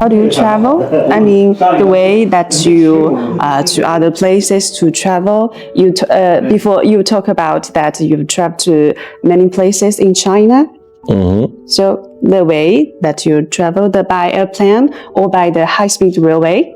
How do you travel? I mean, the way that you to other places to travel. Before you talk about that you've traveled to many places in China. So the way that you travel, by airplane or by the high-speed railway?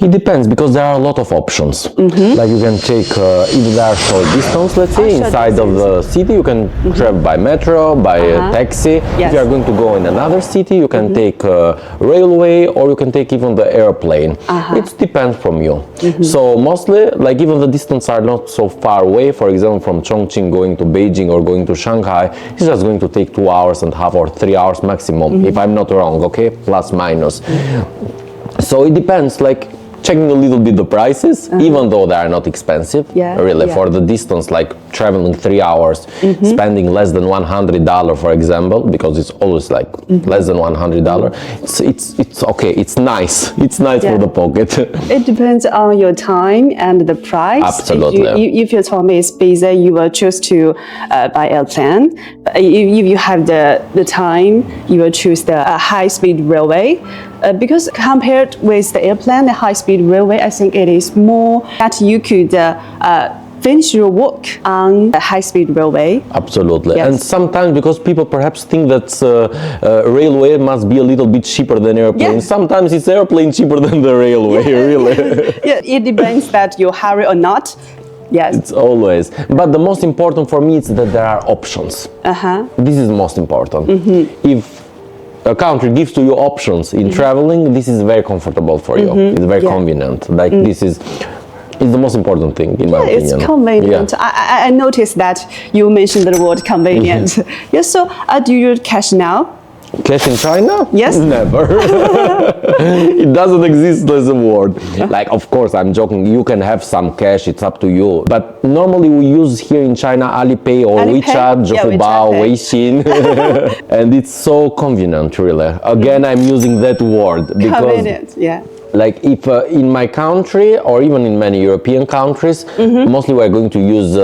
It depends, because there are a lot of options. Like you can take, if there are short distance, let's say, inside of the city, you can travel by metro, by taxi. If you are going to go in another city, you can take railway, or you can take even the airplane. It depends from you. So mostly, like even the distance are not so far away. For example, from Chongqing going to Beijing or going to Shanghai, it's just going to take 2.5 hours or 3 hours maximum, if I'm not wrong, okay? Plus, minus. So it depends, like checking a little bit the prices, even though they are not expensive, really, for the distance, like traveling 3 hours, spending less than $100, for example, because it's always like less than $100. It's okay. It's nice. It's nice for the pocket. It depends on your time and the price. Absolutely. If your time is busy, you will choose to buy airplane. If you have the time, you will choose the high-speed railway. Because compared with the airplane, the high-speed railway, I think it is more that you could finish your work on the high-speed railway. Absolutely. Yes. And sometimes, because people perhaps think that railway must be a little bit cheaper than airplane. Sometimes it's airplane cheaper than the railway, really. It depends that you hurry or not. Yes. It's always. But the most important for me is that there are options. This is the most important. If a country gives to you options in traveling, this is very comfortable for you. It's very convenient. Like this is the most important thing in my opinion. It's convenient. I noticed that you mentioned the word convenient. Yes. So do you use cash now? Cash in China? Yes. Never. It doesn't exist as a word. Like, of course, I'm joking. You can have some cash. It's up to you. But normally we use here in China Alipay or WeChat, Zhihubao, Weixin. And it's so convenient, really. Again, I'm using that word because convenient, like if in my country or even in many European countries, mostly we're going to use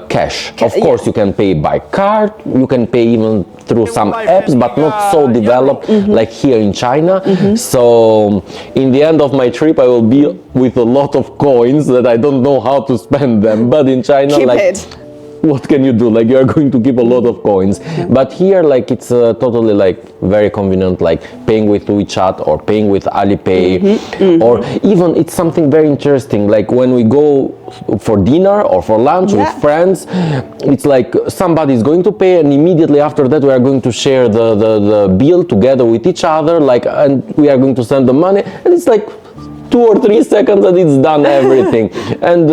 cash. Of course, you can pay by card, you can pay even through some apps, but not so developed like here in China. So in the end of my trip, I will be with a lot of coins that I don't know how to spend them. But in China, what can you do? Like, you are going to keep a lot of coins. But here, like, it's totally like very convenient, like paying with WeChat or paying with Alipay, or even it's something very interesting. Like when we go for dinner or for lunch with friends, it's like somebody is going to pay, and immediately after that we are going to share the bill together with each other, like, and we are going to send the money, and it's like 2 or 3 seconds and it's done everything. And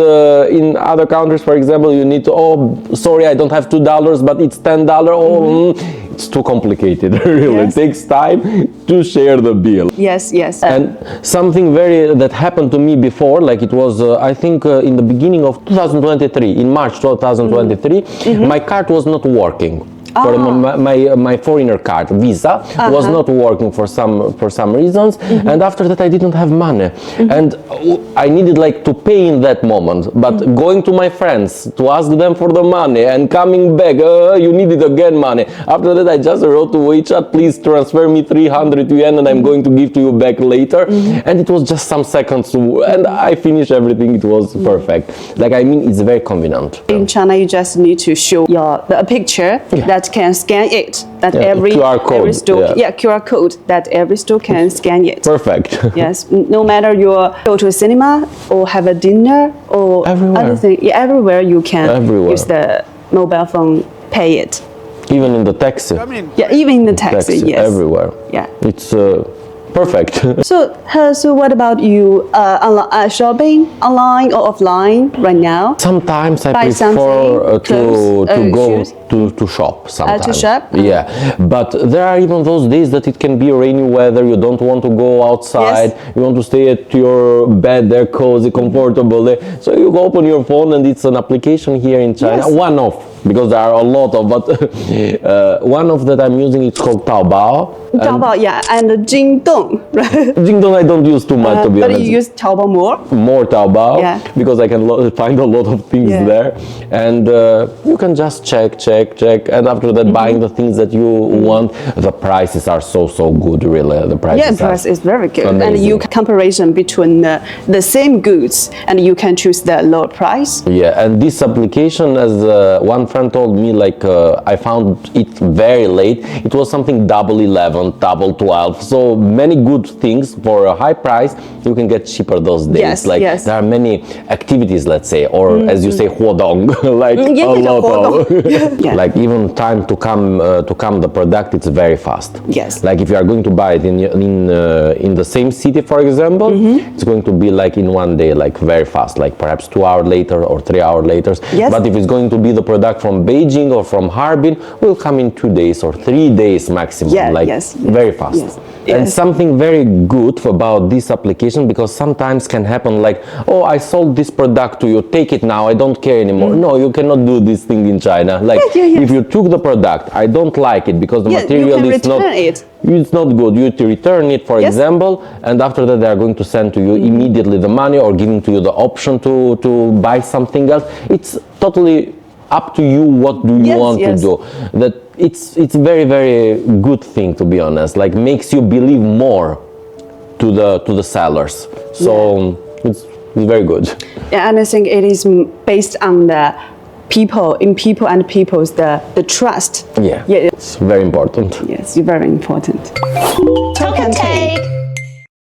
in other countries, for example, you need to, sorry, I don't have $2, but it's $10. It's too complicated, really. It takes time to share the bill. Yes. And something that happened to me before, like it was, I think in the beginning of 2023, in March 2023, my card was not working. For my foreigner card, Visa, was not working for some reasons, and after that I didn't have money, and I needed like to pay in that moment. But going to my friends to ask them for the money and coming back, you needed again money. After that, I just wrote to WeChat, please transfer me 300 yuan, and I'm going to give to you back later. And it was just some seconds, and I finished everything. It was perfect. Like, I mean, it's very convenient. In China, you just need to show a picture that can scan it. That every QR code. Every store, QR code that every store can scan it. Perfect. Yes, no matter you go to a cinema or have a dinner or other thing, everywhere you can use the mobile phone, pay it. Even in the taxi. Even in the taxi, yes. Everywhere. Yeah. It's perfect. So what about you? Shopping online or offline right now? Sometimes I prefer to go to shop. Sometimes. To shop? Yeah, but there are even those days that it can be rainy weather. You don't want to go outside. You want to stay at your bed there, cozy, comfortable. So you open your phone, and it's an application here in China. One of because there are a lot of, but one of that I'm using, it's called Taobao. Taobao, yeah, and Jingdong, right? Jingdong I don't use too much, to be but honest. you use Taobao more? More Taobao, Yeah. because I can find a lot of things Yeah. there, and you can just check, and after that buying the things that you want. The prices are so good, really. The prices Yeah, price is very good, and amazing. you comparison between the same goods, and you can choose the lower price. Yeah, and this application, as one friend told me, like I found it very late. It was something double 11, double 12. So many good things for a high price. You can get cheaper those days. Yes, like yes. there are many activities, let's say, or as you say, huodong, like Yeah, a yeah, lot of. huodong. Yeah. Like even time to come the product, it's very fast. Yes. Like if you are going to buy it in the same city, for example, it's going to be like in one day, like very fast, like perhaps 2 hours later or 3 hours later. Yes. But if it's going to be the product from Beijing or from Harbin, will come in 2 days or 3 days maximum. Yeah, like yes. very fast. Yes. And Yes. something very good about this application, because sometimes can happen like, oh, I sold this product to you, take it now, I don't care anymore. No, you cannot do this thing in China. Like Yeah. if you took the product, I don't like it because the Yeah, material you can is not return it. it's not good. You have to return it, for Yes. example, and after that they are going to send to you immediately the money or giving to you the option to buy something else. It's totally up to you. What do you Yes, want yes. to do? That it's very good thing, to be honest. Like makes you believe more to the sellers. So it's very good. Yeah, and I think it is based on the people and people's the trust. Yeah, Yeah. it's very important. Yes, very important. Talk and take.